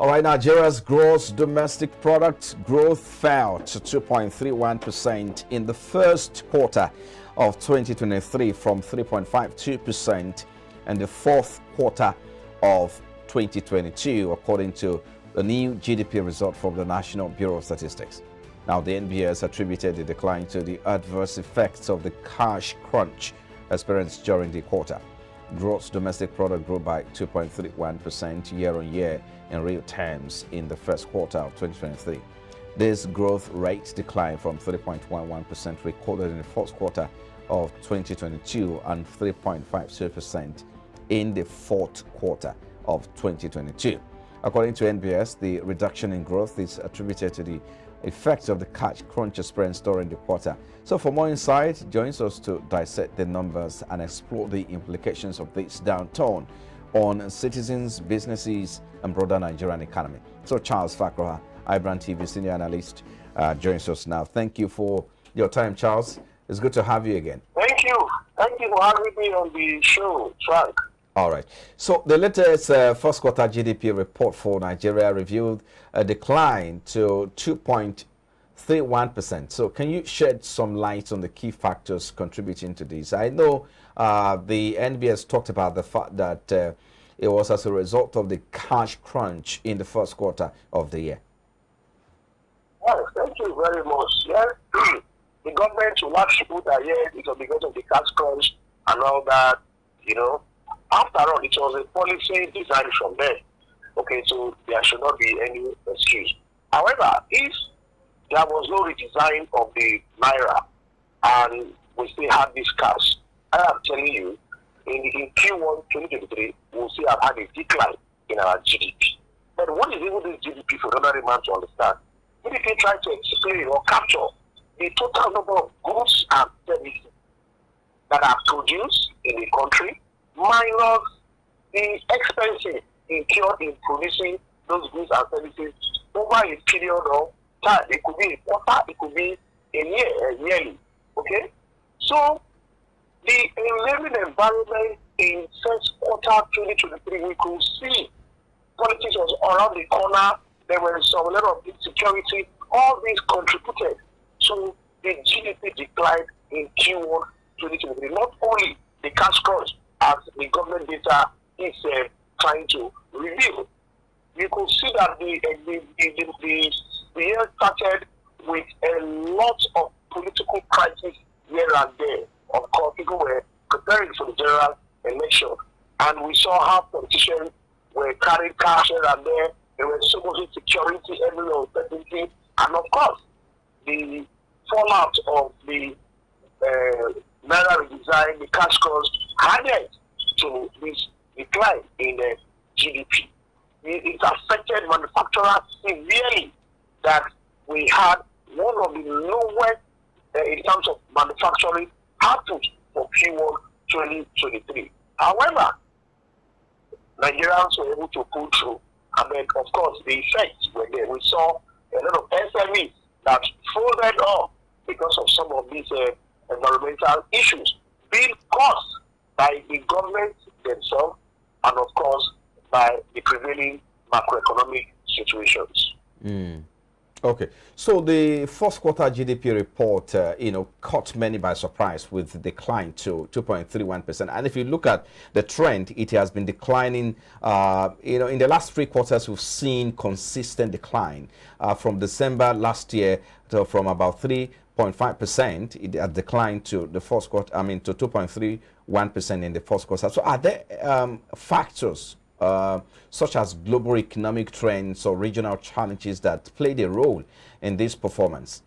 All right, Nigeria's gross domestic product growth fell to 2.31% in the first quarter of 2023 from 3.52% in the fourth quarter of 2022, according to the new GDP result from the National Bureau of Statistics. Now, the NBS attributed the decline to the adverse effects of the cash crunch experienced during the quarter. Gross domestic product grew by 2.31% year-on-year in real terms in the first quarter of 2023. This growth rate declined from 3.11% recorded in the fourth quarter of 2022 and 3.52% in the fourth quarter of 2022. According to NBS, the reduction in growth is attributed to the effects of the cash crunch experienced during the quarter. So for more insight, joins us to dissect the numbers and explore the implications of this downturn on citizens, businesses, and broader Nigerian economy. So Charles Fakroha, iBrandTV senior analyst, joins us now. Thank you for your time, Charles. It's good to have you again. Thank you. Thank you for having me on the show, Frank. All right. So the latest first quarter GDP report for Nigeria revealed a decline to 2.31%. So can you shed some light on the key factors contributing to this? I know the NBS talked about the fact that it was as a result of the cash crunch in the first quarter of the year. Yes, thank you very much. Yes, the government will not put that here because of the cash crunch and all that, you know. After all, it was a policy designed from there. Okay, so there should not be any excuse. However, if there was no redesign of the Naira and we still have this cash, I am telling you, in Q1 2023, we'll see have had a decline in our GDP. But what is even this GDP for ordinary man to understand? GDP try to explain or capture the total number of goods and services that are produced in the country, minus the expenses incurred in producing those goods and services over a period of time. It could be a quarter, it could be a year, yearly. Okay? So, the living environment in first quarter 2023, we could see politics was around the corner, there were some level of insecurity, all these contributed to the GDP decline in Q1 2023. Not only the cash crunch, as the government data is trying to reveal. You could see that the year started with a lot of political crisis here and there. Of course, people were preparing for the general election, and we saw how politicians were carrying cash here and there. There was so much insecurity, everywhere, uncertainty, and of course, the fallout of the Naira redesign, the cash cost, added to this decline in the GDP. It affected manufacturers severely, that we had one of the lowest in terms of manufacturing output for Q1 2023. However, Nigerians were able to pull through, and then of course the effects were there. We saw a lot of SMEs that folded up because of some of these environmental issues being caused by the government themselves and of course by the prevailing macroeconomic situations. Okay, so the first quarter GDP report, caught many by surprise with the decline to 2.31%. And if you look at the trend, it has been declining. In the last 3 quarters, we've seen consistent decline from December last year from about 3.5%. It has declined to the first quarter, to 2.31% in the first quarter. So are there factors such as global economic trends or regional challenges that played a role in this performance?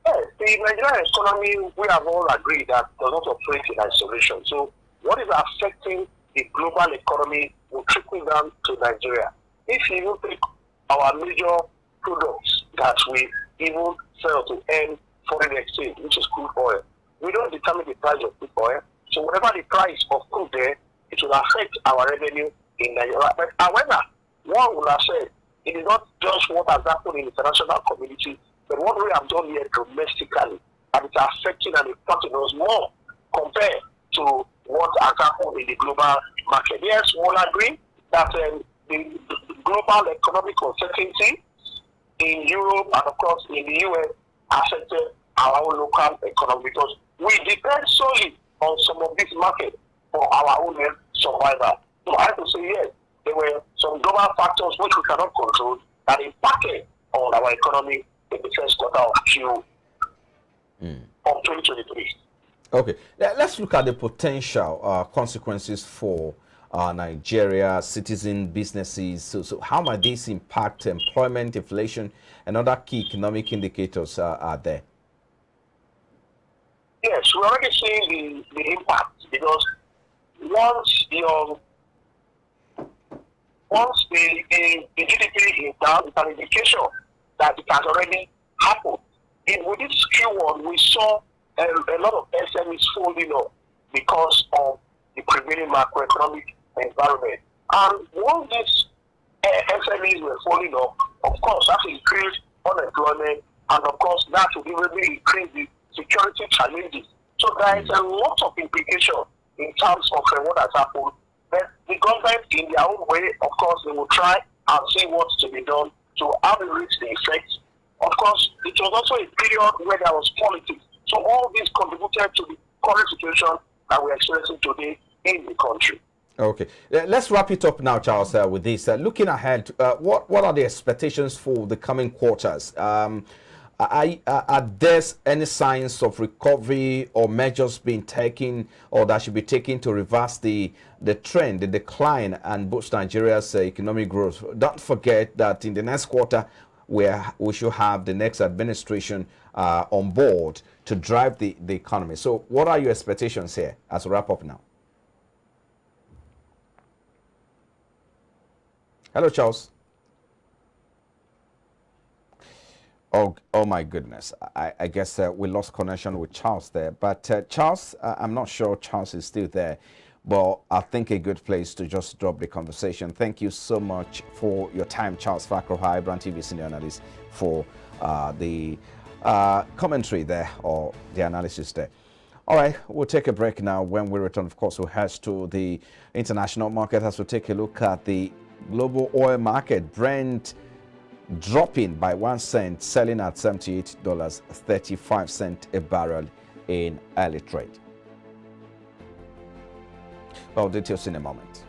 Yes, the Nigerian economy, we have all agreed that does not operate in isolation. So what is affecting the global economy will trickle down to Nigeria. If you take our major products that we even sell to earn foreign exchange, which is crude oil, we don't determine the price of crude oil. So whatever the price of crude there, it will affect our revenue in Nigeria. But however, one would have said it is not just what has happened in the international community, but what we have done here domestically, and it's affecting and impacting us more compared to what has happened in the global market. Yes, we all agree that the the global economic uncertainty in Europe and of course in the US affected our own local economy because we depend solely on some of these markets for our own survival. So I have to say yes, there were some global factors which we cannot control that impacted on our economy in the first quarter of of 2023. Okay, let's look at the potential consequences for Nigeria, citizen businesses. So how might this impact employment, inflation, and other key economic indicators are there? Yes, we're already seeing the impact because once the GDP is down, it's an indication that it has already happened. With this Q1, we saw a lot of SMEs folding up because of the prevailing macroeconomic environment. And once these SMEs were folding up, of course, that increased unemployment, and of course, that will really increase the security challenges. So there is a lot of implication in terms of what has happened. But the government, in their own way, of course, they will try and see what's to be done to how to reach the effects. Of course, it was also a period where there was politics. So all this contributed to the current situation that we're experiencing today in the country. Okay, let's wrap it up now, Charles, with this. Looking ahead, what are the expectations for the coming quarters? Are there any signs of recovery or measures being taken or that should be taken to reverse the trend, the decline, and boost Nigeria's economic growth? Don't forget that in the next quarter, we should have the next administration on board to drive the economy. So what are your expectations here as we wrap up now? Hello, Charles. Oh my goodness. I guess we lost connection with Charles there. But Charles, I'm not sure Charles is still there. But I think a good place to just drop the conversation. Thank you so much for your time, Charles Fakro, iBrandTV senior analyst, for the commentary there or the analysis there. All right, we'll take a break now. When we return, of course, we'll head to the international market as we take a look at the global oil market. Brent dropping by 1 cent, selling at $78.35 a barrel in early trade. Well, details in a moment.